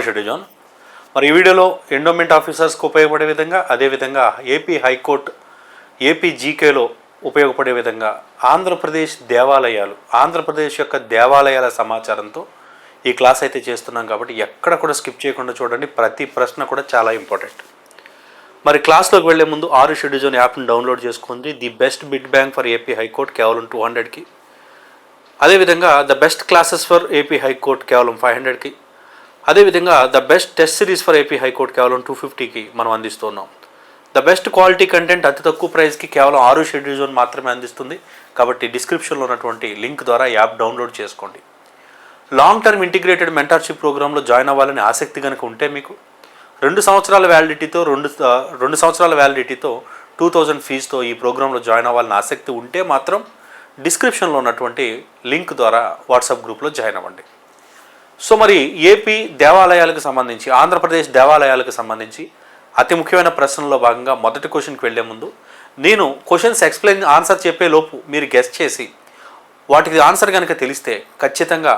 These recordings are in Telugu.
షెడ్యూల్ మరి ఈ వీడియోలో ఎండోమెంట్ ఆఫీసర్స్కి ఉపయోగపడే విధంగా, అదేవిధంగా ఏపీ హైకోర్టు ఏపీ జీకేలో ఉపయోగపడే విధంగా ఆంధ్రప్రదేశ్ యొక్క దేవాలయాల సమాచారంతో ఈ క్లాస్ అయితే చేస్తున్నాం కాబట్టి ఎక్కడ కూడా స్కిప్ చేయకుండా చూడండి. ప్రతి ప్రశ్న కూడా చాలా ఇంపార్టెంట్. మరి క్లాస్లోకి వెళ్లే ముందు షెడ్యూల్ యాప్ని డౌన్లోడ్ చేసుకోండి. The best bid bank for AP high court కేవలం 200కి, అదేవిధంగా the best classes for AP high court కేవలం 500కి, అదేవిధంగా the best test series for AP high court కేవలం 250కి మనం అందిస్తున్నాం. ద బెస్ట్ క్వాలిటీ కంటెంట్ అతి తక్కువ ప్రైస్కి కేవలం షెడ్యూల్ మాత్రమే అందిస్తుంది. కాబట్టి డిస్క్రిప్షన్లో ఉన్నటువంటి లింక్ ద్వారా యాప్ డౌన్లోడ్ చేసుకోండి. లాంగ్ టర్మ్ ఇంటిగ్రేటెడ్ మెంటర్షిప్ ప్రోగ్రాంలో జాయిన్ అవ్వాలని ఆసక్తి కనుక ఉంటే మీకు 2 సంవత్సరాల వ్యాలిడిటీతో 2000 ఫీజుతో ఈ ప్రోగ్రాంలో జాయిన్ అవ్వాలని ఆసక్తి ఉంటే మాత్రం డిస్క్రిప్షన్లో ఉన్నటువంటి లింక్ ద్వారా వాట్సాప్ గ్రూప్లో జాయిన్ అవ్వండి. సో మరి ఏపీ దేవాలయాలకు సంబంధించి, ఆంధ్రప్రదేశ్ దేవాలయాలకు సంబంధించి అతి ముఖ్యమైన ప్రశ్నల్లో భాగంగా మొదటి క్వశ్చన్కి వెళ్లే ముందు నేను క్వశ్చన్స్ ఆన్సర్ చెప్పే లోపు మీరు గెస్ట్ చేసి వాటికి ఆన్సర్ కనుక తెలిస్తే ఖచ్చితంగా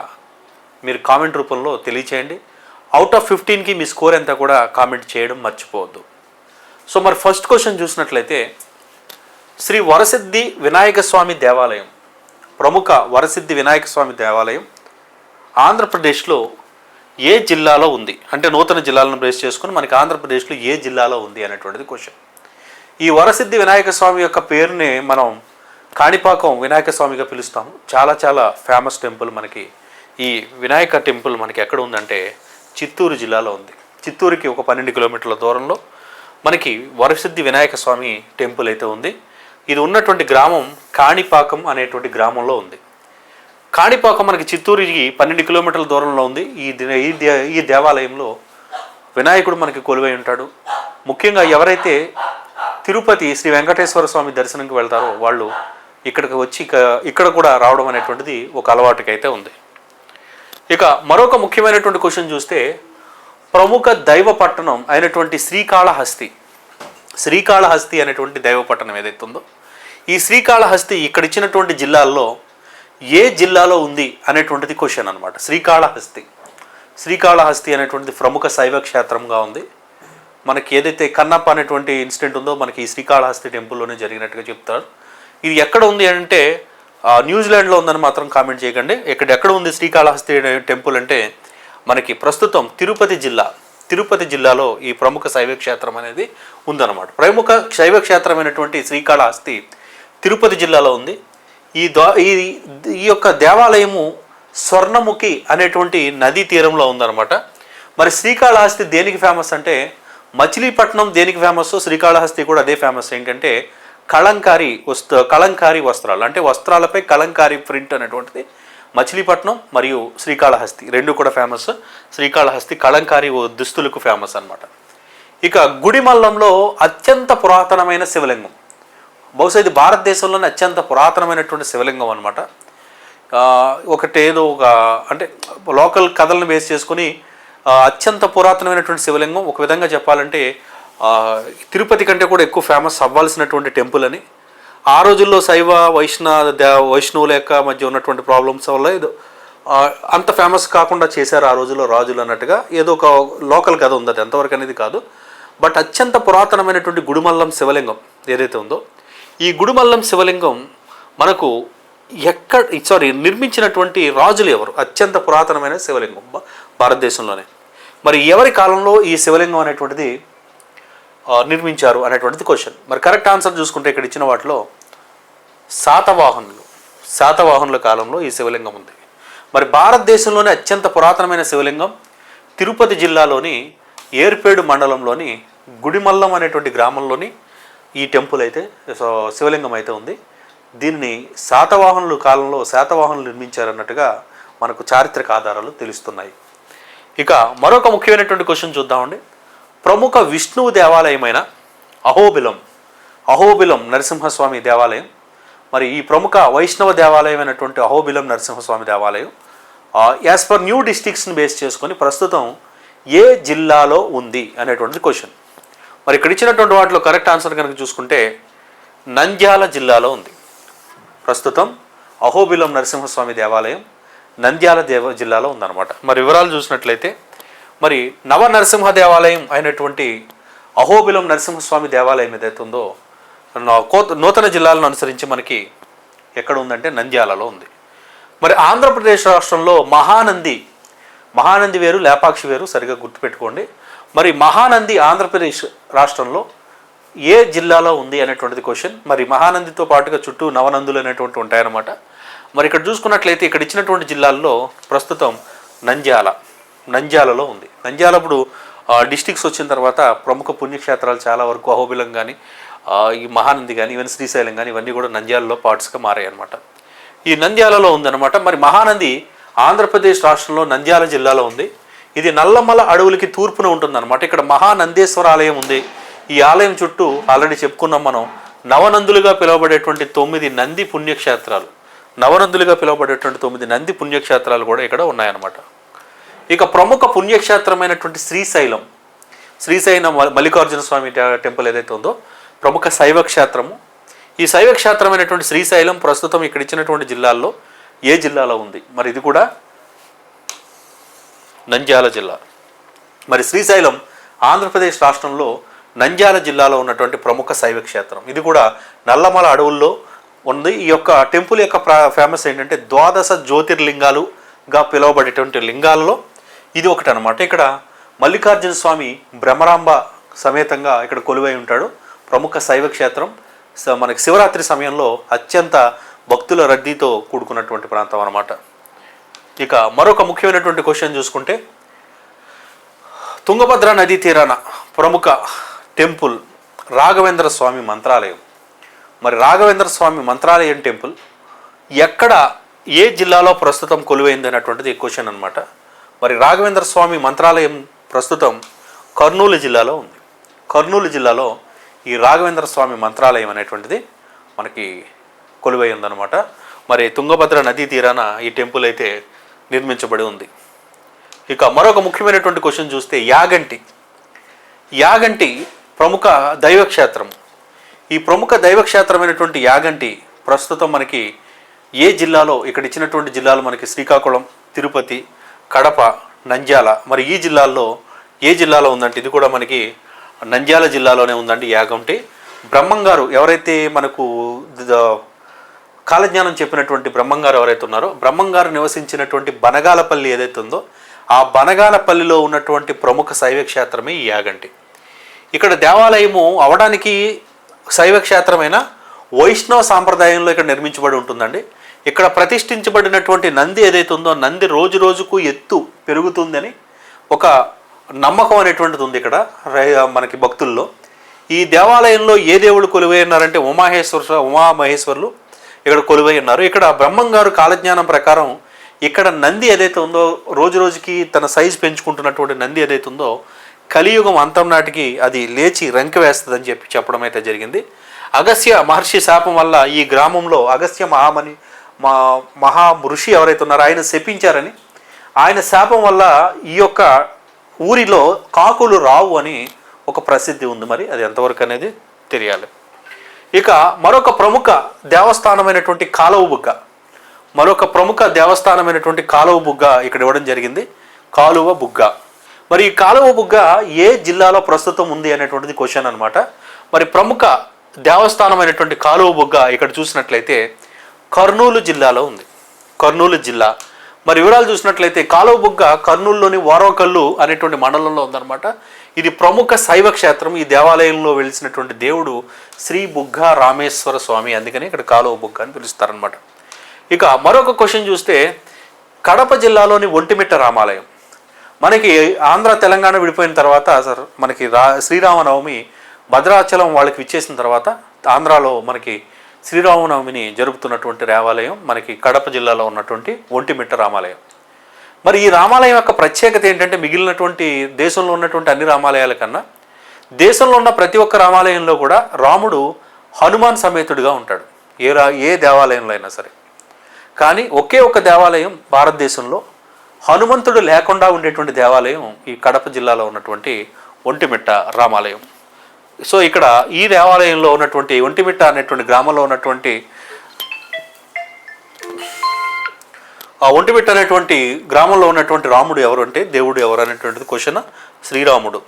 మీరు కామెంట్ రూపంలో తెలియచేయండి. అవుట్ ఆఫ్ 15కి మీ స్కోర్ ఎంత కూడా కామెంట్ చేయడం మర్చిపోవద్దు. సో మరి ఫస్ట్ క్వశ్చన్ చూసినట్లయితే, శ్రీ వరసిద్ధి వినాయక స్వామి దేవాలయం, ప్రముఖ వరసిద్ధి వినాయక స్వామి దేవాలయం ఆంధ్రప్రదేశ్లో ఏ జిల్లాలో ఉంది? అంటే నూతన జిల్లాలను బేస్ చేసుకుని మనకి ఆంధ్రప్రదేశ్లో ఏ జిల్లాలో ఉంది అనేటువంటిది క్వశ్చన్. ఈ వరసిద్ధి వినాయక స్వామి యొక్క పేరుని మనం కాణిపాకం వినాయక స్వామిగా పిలుస్తాము. చాలా చాలా ఫేమస్ టెంపుల్. మనకి ఈ వినాయక టెంపుల్ మనకి ఎక్కడ ఉందంటే చిత్తూరు జిల్లాలో ఉంది. చిత్తూరుకి ఒక 12 కిలోమీటర్ల దూరంలో మనకి వరసిద్ధి వినాయక స్వామి టెంపుల్ అయితే ఉంది. ఇది ఉన్నటువంటి గ్రామం కాణిపాకం అనేటువంటి గ్రామంలో ఉంది. కాణిపాకం మనకి చిత్తూరుకి 12 కిలోమీటర్ల దూరంలో ఉంది. ఈ దేవాలయంలో వినాయకుడు మనకి కొలువై ఉంటాడు. ముఖ్యంగా ఎవరైతే తిరుపతి శ్రీ వెంకటేశ్వర స్వామి దర్శనంకి వెళ్తారో వాళ్ళు ఇక్కడికి వచ్చి ఇక్కడ కూడా రావడం అనేటువంటిది ఒక అలవాటుకైతే ఉంది. ఇక మరొక ముఖ్యమైనటువంటి క్వశ్చన్ చూస్తే, ప్రముఖ దైవ పట్టణం అయినటువంటి శ్రీకాళహస్తి అనేటువంటి దైవ పట్టణం ఏదైతే ఉందో, ఈ శ్రీకాళహస్తి ఇక్కడ ఇచ్చినటువంటి జిల్లాల్లో ఏ జిల్లాలో ఉంది అనేటువంటిది క్వశ్చన్ అనమాట. శ్రీకాళహస్తి అనేటువంటిది ప్రముఖ శైవ క్షేత్రంగా ఉంది. మనకి ఏదైతే కన్నప్ప అనేటువంటి ఇన్సిడెంట్ ఉందో మనకి ఈ శ్రీకాళహస్తి టెంపుల్లోనే జరిగినట్టుగా చెప్తారు. ఇది ఎక్కడ ఉంది అంటే న్యూజిలాండ్లో ఉందని మాత్రం కామెంట్ చేయకండి. ఎక్కడ ఉంది శ్రీకాళహస్తి టెంపుల్ అంటే మనకి ప్రస్తుతం తిరుపతి జిల్లాలో ఈ ప్రముఖ శైవ క్షేత్రం అనేది ఉందన్నమాట. ప్రముఖ శైవ క్షేత్రమైనటువంటి శ్రీకాళహస్తి తిరుపతి జిల్లాలో ఉంది. ఈ యొక్క దేవాలయము స్వర్ణముఖి అనేటువంటి నదీ తీరంలో ఉందన్నమాట. మరి శ్రీకాళహస్తి దేనికి ఫేమస్ అంటే, మచిలీపట్నం దేనికి ఫేమస్, శ్రీకాళహస్తి కూడా అదే ఫేమస్. ఏంటంటే కలంకారీ వస్త్రాలు, అంటే వస్త్రాలపై కలంకారీ ప్రింట్ అనేటువంటిది మచిలీపట్నం మరియు శ్రీకాళహస్తి రెండు కూడా ఫేమస్. శ్రీకాళహస్తి కలంకారీ దుస్తులకు ఫేమస్ అనమాట. ఇక గుడిమల్లంలో అత్యంత పురాతనమైన శివలింగం, బహుశా ఇది భారతదేశంలోనే అత్యంత పురాతనమైనటువంటి శివలింగం అనమాట. అంటే లోకల్ కథలను బేస్ చేసుకుని అత్యంత పురాతనమైనటువంటి శివలింగం. ఒక విధంగా చెప్పాలంటే తిరుపతి కంటే కూడా ఎక్కువ ఫేమస్ అవ్వాల్సినటువంటి టెంపుల్ అని. ఆ రోజుల్లో శైవ వైష్ణవుల యొక్క మధ్య ఉన్నటువంటి ప్రాబ్లమ్స్ వల్ల ఏదో అంత ఫేమస్ కాకుండా చేశారు ఆ రోజుల్లో రాజులు అన్నట్టుగా ఏదో ఒక లోకల్ కథ ఉంది. అది ఎంతవరకు అనేది కాదు. బట్ అత్యంత పురాతనమైనటువంటి గుడిమల్లం శివలింగం ఏదైతే ఉందో, ఈ గుడిమల్లం శివలింగం మనకు నిర్మించినటువంటి రాజులు ఎవరు? అత్యంత పురాతనమైన శివలింగం భారతదేశంలోనే. మరి ఎవరి కాలంలో ఈ శివలింగం అనేటువంటిది నిర్మించారు అనేటువంటిది క్వశ్చన్. మరి కరెక్ట్ ఆన్సర్ చూసుకుంటే ఇక్కడ ఇచ్చిన వాటిలో శాతవాహనుల కాలంలో ఈ శివలింగం ఉంది. మరి భారతదేశంలోనే అత్యంత పురాతనమైన శివలింగం తిరుపతి జిల్లాలోని ఏర్పేడు మండలంలోని గుడిమల్లం అనేటువంటి గ్రామంలోని ఈ టెంపుల్ అయితే శివలింగం అయితే ఉంది. దీన్ని శాతవాహనులు నిర్మించారన్నట్టుగా మనకు చారిత్రక ఆధారాలు తెలుస్తున్నాయి. ఇక మరొక ముఖ్యమైనటువంటి క్వశ్చన్ చూద్దామండి. ప్రముఖ విష్ణువు దేవాలయమైన అహోబిలం నరసింహస్వామి దేవాలయం, మరి ఈ ప్రముఖ వైష్ణవ దేవాలయమైనటువంటి అహోబిలం నరసింహస్వామి దేవాలయం యాజ్ పర్ న్యూ డిస్ట్రిక్ట్స్ని బేస్ చేసుకొని ప్రస్తుతం ఏ జిల్లాలో ఉంది అనేటువంటిది క్వశ్చన్. మరి ఇక్కడ ఇచ్చినటువంటి వాటిలో కరెక్ట్ ఆన్సర్ కనుక చూసుకుంటే నంద్యాల జిల్లాలో ఉంది. ప్రస్తుతం అహోబిలం నరసింహస్వామి దేవాలయం నంద్యాల జిల్లాలో ఉందన్నమాట. మరి వివరాలు చూసినట్లయితే మరి నవ నరసింహ దేవాలయం అయినటువంటి అహోబిలం నరసింహస్వామి దేవాలయం ఏదైతే ఉందో నూతన జిల్లాలను అనుసరించి మనకి ఎక్కడ ఉందంటే నంద్యాలలో ఉంది. మరి ఆంధ్రప్రదేశ్ రాష్ట్రంలో మహానంది వేరు, లేపాక్షి వేరు, సరిగా గుర్తుపెట్టుకోండి. మరి మహానంది ఆంధ్రప్రదేశ్ రాష్ట్రంలో ఏ జిల్లాలో ఉంది అనేటువంటిది క్వశ్చన్. మరి మహానందితో పాటుగా చుట్టూ నవనందులు అనేటువంటి ఉంటాయన్నమాట. మరి ఇక్కడ చూసుకున్నట్లయితే ఇక్కడ ఇచ్చినటువంటి జిల్లాల్లో ప్రస్తుతం నంద్యాలలో ఉంది. నంద్యాల ఇప్పుడు డిస్టిక్స్ వచ్చిన తర్వాత ప్రముఖ పుణ్యక్షేత్రాలు చాలా వరకు అహోబిలం కానీ, ఈ మహానంది కానీ, ఈవెన్ శ్రీశైలం కానీ ఇవన్నీ కూడా నంద్యాలలో పార్ట్స్గా మారాయి అనమాట. ఈ నంద్యాలలో ఉందన్నమాట. మరి మహానంది ఆంధ్రప్రదేశ్ రాష్ట్రంలో నంద్యాల జిల్లాలో ఉంది. ఇది నల్లమల అడవులకి తూర్పున ఉంటుందన్నమాట. ఇక్కడ మహానందేశ్వర ఆలయం ఉంది. ఈ ఆలయం చుట్టూ ఆల్రెడీ చెప్పుకున్నాం మనం, నవనందులుగా పిలువబడేటువంటి 9 నంది పుణ్యక్షేత్రాలు, నవనందులుగా పిలువబడేటువంటి 9 నంది పుణ్యక్షేత్రాలు కూడా ఇక్కడ ఉన్నాయన్నమాట. ఇక ప్రముఖ పుణ్యక్షేత్రమైనటువంటి శ్రీశైలం మల్లికార్జున స్వామి టెంపుల్ ఏదైతే ఉందో ప్రముఖ శైవ క్షేత్రము. ఈ శైవ క్షేత్రమైనటువంటి శ్రీశైలం ప్రస్తుతం ఇక్కడ ఇచ్చినటువంటి జిల్లాల్లో ఏ జిల్లాలో ఉంది? మరి ఇది కూడా నంద్యాల జిల్లా. మరి శ్రీశైలం ఆంధ్రప్రదేశ్ రాష్ట్రంలో నంద్యాల జిల్లాలో ఉన్నటువంటి ప్రముఖ శైవ క్షేత్రం. ఇది కూడా నల్లమల అడవుల్లో ఉంది. ఈ యొక్క టెంపుల్ యొక్క ఫేమస్ ఏంటంటే 12 జ్యోతిర్లింగాలుగా పిలువబడేటువంటి లింగాలలో ఇది ఒకటి అనమాట. ఇక్కడ మల్లికార్జున స్వామి బ్రహ్మరాంబ సమేతంగా ఇక్కడ కొలువై ఉంటాడు. ప్రముఖ శైవ క్షేత్రం. మనకి శివరాత్రి సమయంలో అత్యంత భక్తుల రద్దీతో కూడుకున్నటువంటి ప్రాంతం అన్నమాట. ఇక మరొక ముఖ్యమైనటువంటి క్వశ్చన్ చూసుకుంటే, తుంగభద్ర నదీ తీరాన ప్రముఖ టెంపుల్ రాఘవేంద్ర స్వామి మంత్రాలయం. మరి రాఘవేంద్ర స్వామి మంత్రాలయం టెంపుల్ ఎక్కడ, ఏ జిల్లాలో ప్రస్తుతం కొలువైంది అనేటువంటిది క్వశ్చన్ అనమాట. మరి రాఘవేంద్ర స్వామి మంత్రాలయం ప్రస్తుతం కర్నూలు జిల్లాలో ఉంది. కర్నూలు జిల్లాలో ఈ రాఘవేంద్ర స్వామి మంత్రాలయం అనేటువంటిది మనకి కొలువై ఉందన్నమాట. మరి తుంగభద్ర నదీ తీరాన ఈ టెంపుల్ అయితే నిర్మించబడి ఉంది. ఇక మరొక ముఖ్యమైనటువంటి క్వశ్చన్ చూస్తే, యాగంటి ప్రముఖ దైవక్షేత్రం. ఈ ప్రముఖ దైవక్షేత్రమైనటువంటి యాగంటి ప్రస్తుతం మనకి ఏ జిల్లాలో, ఇక్కడ ఇచ్చినటువంటి జిల్లాలు మనకి శ్రీకాకుళం, తిరుపతి, కడప, నంద్యాల. మరి ఈ జిల్లాల్లో ఏ జిల్లాలో ఉందంటే ఇది కూడా మనకి నంద్యాల జిల్లాలోనే ఉందండి యాగంటి. బ్రహ్మంగారు ఎవరైతే మనకు కాలజ్ఞానం చెప్పినటువంటి బ్రహ్మంగారు ఎవరైతే ఉన్నారో, బ్రహ్మంగారు నివసించినటువంటి బనగాలపల్లి ఏదైతే ఉందో ఆ బనగాలపల్లిలో ఉన్నటువంటి ప్రముఖ శైవ క్షేత్రమే ఈ యాగంటి. ఇక్కడ దేవాలయము అవడానికి శైవ క్షేత్రమైన వైష్ణవ సాంప్రదాయంలో ఇక్కడ నిర్మించబడి ఉంటుందండి. ఇక్కడ ప్రతిష్ఠించబడినటువంటి నంది ఏదైతే ఉందో నంది రోజు రోజుకు ఎత్తు పెరుగుతుందని ఒక నమ్మకం అనేటువంటిది ఉంది ఇక్కడ మనకి భక్తుల్లో. ఈ దేవాలయంలో ఏ దేవుడు కొలువై ఉన్నారంటే ఉమామహేశ్వరులు ఇక్కడ కొలువై ఉన్నారు. ఇక్కడ బ్రహ్మంగారు కాలజ్ఞానం ప్రకారం ఇక్కడ నంది ఏదైతే ఉందో రోజు రోజుకి తన సైజు పెంచుకుంటున్నటువంటి నంది ఏదైతే ఉందో కలియుగం అంతం నాటికి అది లేచి రంకె వేస్తుందని చెప్పడం అయితే జరిగింది. అగస్త్య మహర్షి శాపం వల్ల ఈ గ్రామంలో అగస్త్య మహా ఋషి ఎవరైతే ఉన్నారో ఆయన శపించారని, ఆయన శాపం వల్ల ఈ యొక్క ఊరిలో కాకులు రావు అని ఒక ప్రసిద్ధి ఉంది. మరి అది ఎంతవరకు అనేది తెలియాలి. ఇక మరొక ప్రముఖ దేవస్థానమైనటువంటి కాలువ బుగ్గ ఇక్కడ ఇవ్వడం జరిగింది. కాలువ బుగ్గ. మరి ఈ కాలువ బుగ్గ ఏ జిల్లాలో ప్రస్తుతం ఉంది అనేటువంటిది క్వశ్చన్ అనమాట. మరి ప్రముఖ దేవస్థానమైనటువంటి కాలువ బుగ్గ ఇక్కడ చూసినట్లయితే కర్నూలు జిల్లాలో ఉంది. కర్నూలు జిల్లా. మరి వివరాలు చూసినట్లయితే కాలువ బుగ్గ కర్నూలులోని ఓరవకల్లు అనేటువంటి మండలంలో ఉందన్నమాట. ఇది ప్రముఖ శైవ క్షేత్రం. ఈ దేవాలయంలో వెలిసినటువంటి దేవుడు శ్రీ బుగ్గ రామేశ్వర స్వామి, అందుకని ఇక్కడ కాలువ బుగ్గ అని పిలుస్తారనమాట. ఇక మరొక క్వశ్చన్ చూస్తే, కడప జిల్లాలోని ఒంటిమిట్ట రామాలయం. మనకి ఆంధ్ర తెలంగాణ విడిపోయిన తర్వాత మనకి శ్రీరామనవమి భద్రాచలం వాళ్ళకి విచ్చేసిన తర్వాత ఆంధ్రాలో మనకి శ్రీరామనవమిని జరుపుతున్నటువంటి దేవాలయం మనకి కడప జిల్లాలో ఉన్నటువంటి ఒంటిమిట్ట రామాలయం. మరి ఈ రామాలయం యొక్క ప్రత్యేకత ఏంటంటే, మిగిలినటువంటి దేశంలో ఉన్నటువంటి అన్ని రామాలయాల కన్నా దేశంలో ఉన్న ప్రతి ఒక్క రామాలయంలో కూడా రాముడు హనుమాన్ సమేతుడిగా ఉంటాడు, ఏ దేవాలయంలో అయినా సరే. కానీ ఒకే ఒక దేవాలయం భారతదేశంలో హనుమంతుడు లేకుండా ఉండేటువంటి దేవాలయం ఈ కడప జిల్లాలో ఉన్నటువంటి ఒంటిమిట్ట రామాలయం. సో ఇక్కడ ఈ దేవాలయంలో ఉన్నటువంటి ఒంటిమిట్ట అనేటువంటి గ్రామంలో ఉన్నటువంటి ఆ ఒంటిమిట్ట అనేటువంటి గ్రామంలో ఉన్నటువంటి రాముడు ఎవరు అంటే దేవుడు ఎవరు అనేటువంటిది క్వశ్చన్. శ్రీరాముడు.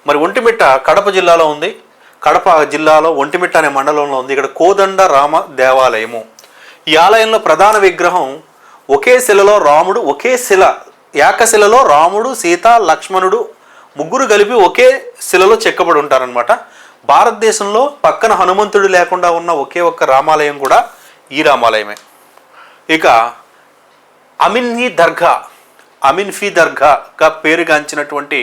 మరి ఒంటిమిట్ట కడప జిల్లాలో ఉంది. కడప జిల్లాలో ఒంటిమిట్ట అనే మండలంలో ఉంది. ఇక్కడ కోదండ రామ దేవాలయము. ఈ ఆలయంలో ప్రధాన విగ్రహం ఒకే శిలలో రాముడు, ఒకే శిల ఏకశిలలో రాముడు, సీత, లక్ష్మణుడు ముగ్గురు కలిపి ఒకే శిలలో చెక్కబడి ఉంటారనమాట. భారతదేశంలో పక్కన హనుమంతుడు లేకుండా ఉన్న ఒకే ఒక్క రామాలయం కూడా ఈ రామాలయమే. ఇక అమిన్ఫీ దర్గాగా పేరుగాంచినటువంటి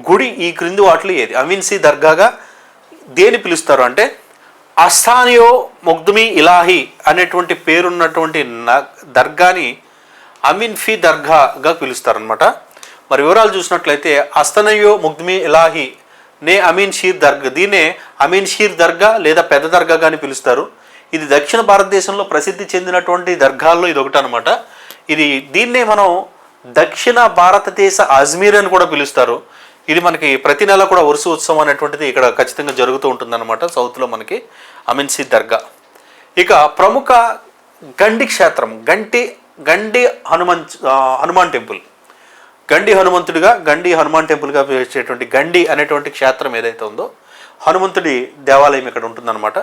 గుడి ఈ క్రింది వాటిలో ఏది? అమిన్సీ దర్గాగా దేని పిలుస్తారు అంటే అస్థానియో మొగ్దుమీ ఇలాహి అనేటువంటి పేరున్నటువంటి దర్గాని అమిన్ఫీ దర్గాగా పిలుస్తారనమాట. మరి వివరాలు చూసినట్లయితే అస్తనయో ముగ్దుమీ ఇలాహి నే అమీన్ షీర్ దర్గా, దీన్నే అమీన్ షీర్ దర్గా లేదా పెద్ద దర్గాగా అని పిలుస్తారు. ఇది దక్షిణ భారతదేశంలో ప్రసిద్ధి చెందినటువంటి దర్గాల్లో ఇది ఒకటి అనమాట. దీన్నే మనం దక్షిణ భారతదేశ అజ్మీర్ అని కూడా పిలుస్తారు. ఇది మనకి ప్రతి నెల కూడా ఉరుసు ఉత్సవం అనేటువంటిది ఇక్కడ ఖచ్చితంగా జరుగుతూ ఉంటుందన్నమాట. సౌత్లో మనకి అమిన్సీ దర్గా. ఇక ప్రముఖ గండి క్షేత్రం గండి హనుమాన్ టెంపుల్. గండి హనుమాన్ టెంపుల్గా పిలిచేటువంటి గండి అనేటువంటి క్షేత్రం ఏదైతే ఉందో హనుమంతుడి దేవాలయం ఇక్కడ ఉంటుందన్నమాట.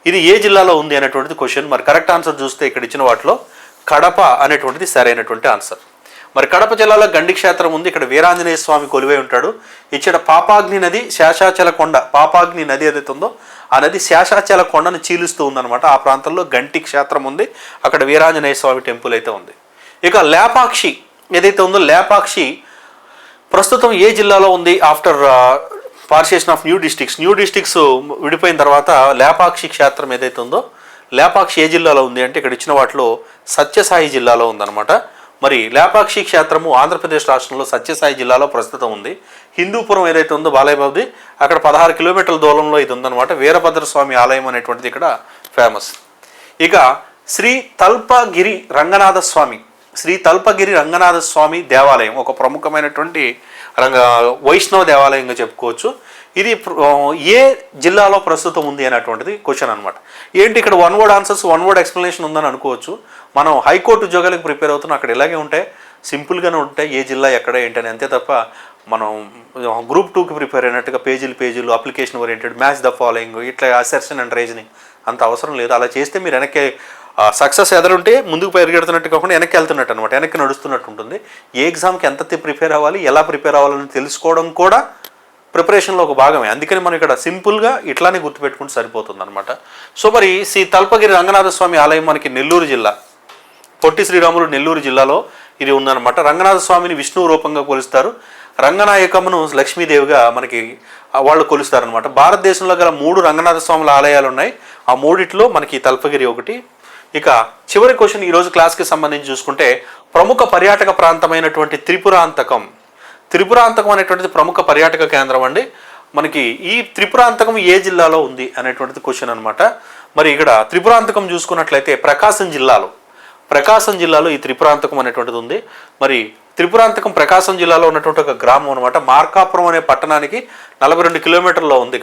ఇది ఏ జిల్లాలో ఉంది అనేటువంటిది క్వశ్చన్. మరి కరెక్ట్ ఆన్సర్ చూస్తే ఇక్కడ ఇచ్చిన వాటిలో కడప అనేటువంటిది సరైనటువంటి ఆన్సర్. మరి కడప జిల్లాలో గండి క్షేత్రం ఉంది. ఇక్కడ వీరాంజనేయ స్వామి కొలువై ఉంటాడు. ఇక్కడ పాపాగ్ని నది శేషాచల కొండ, పాపాగ్ని నది ఏదైతే ఉందో ఆ నది శేషాచల కొండను చీలుస్తూ ఉందన్నమాట. ఆ ప్రాంతంలో గంటి క్షేత్రం ఉంది. అక్కడ వీరాంజనేయ స్వామి టెంపుల్ అయితే ఉంది. ఇక లేపాక్షి ఏదైతే ఉందో లేపాక్షి ప్రస్తుతం ఏ జిల్లాలో ఉంది? ఆఫ్టర్ పార్షియేషన్ ఆఫ్ న్యూ డిస్ట్రిక్ట్స్ విడిపోయిన తర్వాత లేపాక్షి క్షేత్రం ఏదైతే ఉందో లేపాక్షి ఏ జిల్లాలో ఉంది అంటే ఇక్కడ ఇచ్చిన వాటిలో సత్యసాయి జిల్లాలో ఉందన్నమాట. మరి లేపాక్షి క్షేత్రము ఆంధ్రప్రదేశ్ రాష్ట్రంలో సత్యసాయి జిల్లాలో ప్రస్తుతం ఉంది. హిందూపురం ఏదైతే ఉందో బాలయ్యబాబుది అక్కడ 16 కిలోమీటర్ల దూరంలో ఇది ఉందన్నమాట. వీరభద్రస్వామి ఆలయం అనేటువంటిది ఇక్కడ ఫేమస్. ఇక శ్రీ తల్పగిరి రంగనాథ స్వామి దేవాలయం ఒక ప్రముఖమైనటువంటి వైష్ణవ దేవాలయంగా చెప్పుకోవచ్చు. ఇది ఏ జిల్లాలో ప్రస్తుతం ఉంది అనేటువంటిది క్వశ్చన్ అనమాట. ఏంటి ఇక్కడ one word answers, one word explanation ఉందని అనుకోవచ్చు. మనం హైకోర్టు ఉద్యోగాలకు ప్రిపేర్ అవుతున్నాం, అక్కడ ఇలాగే ఉంటాయి, సింపుల్గానే ఉంటాయి, ఏ జిల్లా ఎక్కడ ఏంటని. అంతే తప్ప మనం గ్రూప్ 2కి ప్రిపేర్ అయినట్టుగా పేజీలు application oriented match the following ఇట్లా అసెర్షన్ అండ్ రీజనింగ్ అంత అవసరం లేదు. అలా చేస్తే మీరు వెనక్కి సక్సెస్ ఎదురుంటే ముందుకు పరిగెడుతున్నట్టు కాకుండా వెనక్కి వెళ్తున్నట్టు అనమాట, వెనక్కి నడుస్తున్నట్టు ఉంటుంది. ఏ ఎగ్జామ్కి ఎంత ప్రిపేర్ అవ్వాలి, ఎలా ప్రిపేర్ అవ్వాలని తెలుసుకోవడం కూడా ప్రిపరేషన్లో ఒక భాగమే. అందుకని మనం ఇక్కడ సింపుల్గా ఇట్లానే గుర్తుపెట్టుకుంటే సరిపోతుంది అనమాట. సో మరి శ్రీ తల్పగిరి రంగనాథ స్వామి ఆలయం మనకి నెల్లూరు జిల్లా, పొట్టి శ్రీరాములు నెల్లూరు జిల్లాలో ఇది ఉందన్నమాట. రంగనాథ స్వామిని విష్ణువు రూపంగా కొలుస్తారు. రంగనాయకమును లక్ష్మీదేవిగా మనకి వాళ్ళు కొలుస్తారనమాట. భారతదేశంలో గల 3 రంగనాథ స్వాముల ఆలయాలు ఉన్నాయి. ఆ 3టిలో మనకి తల్పగిరి ఒకటి. ఇక చివరి క్వశ్చన్ ఈరోజు క్లాస్కి సంబంధించి చూసుకుంటే ప్రముఖ పర్యాటక ప్రాంతమైనటువంటి త్రిపురాంతకం అనేటువంటిది ప్రముఖ పర్యాటక కేంద్రం అండి. మనకి ఈ త్రిపురాంతకం ఏ జిల్లాలో ఉంది అనేటువంటిది క్వశ్చన్ అనమాట. మరి ఇక్కడ త్రిపురాంతకం చూసుకున్నట్లయితే ప్రకాశం జిల్లాలో ఈ త్రిపురాంతకం అనేటువంటిది ఉంది. మరి త్రిపురాంతకం ప్రకాశం జిల్లాలో ఉన్నటువంటి ఒక గ్రామం అనమాట. మార్కాపురం అనే పట్టణానికి 42 కిలోమీటర్లో ఉంది.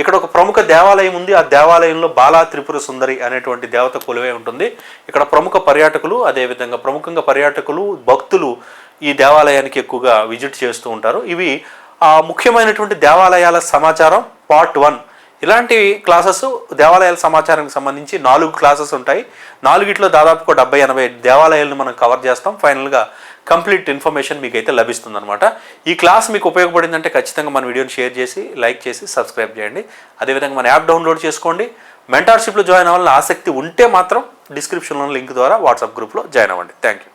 ఇక్కడ ఒక ప్రముఖ దేవాలయం ఉంది. ఆ దేవాలయంలో బాలా త్రిపుర సుందరి అనేటువంటి దేవత కొలువై ఉంటుంది. ఇక్కడ ప్రముఖ పర్యాటకులు, అదేవిధంగా ప్రముఖంగా పర్యాటకులు, భక్తులు ఈ దేవాలయానికి ఎక్కువగా విజిట్ చేస్తూ ఉంటారు. ఇవి ముఖ్యమైనటువంటి దేవాలయాల సమాచారం పార్ట్ 1. ఇలాంటి క్లాసెస్ దేవాలయాల సమాచారానికి సంబంధించి 4 క్లాసెస్ ఉంటాయి. 4గిట్లో దాదాపు 70-80 దేవాలయాలను మనం కవర్ చేస్తాం. ఫైనల్గా కంప్లీట్ ఇన్ఫర్మేషన్ మీకు అయితే లభిస్తుంది అనమాట. ఈ క్లాస్ మీకు ఉపయోగపడిందంటే ఖచ్చితంగా మన వీడియోని షేర్ చేసి, లైక్ చేసి, సబ్స్క్రైబ్ చేయండి. అదేవిధంగా మన యాప్ డౌన్లోడ్ చేసుకోండి. మెంటార్షిప్లో జాయిన్ అవ్వాలని ఆసక్తి ఉంటే మాత్రం డిస్క్రిప్షన్లో లింక్ ద్వారా వాట్సాప్ గ్రూప్లో జాయిన్ అవ్వండి. Thank you.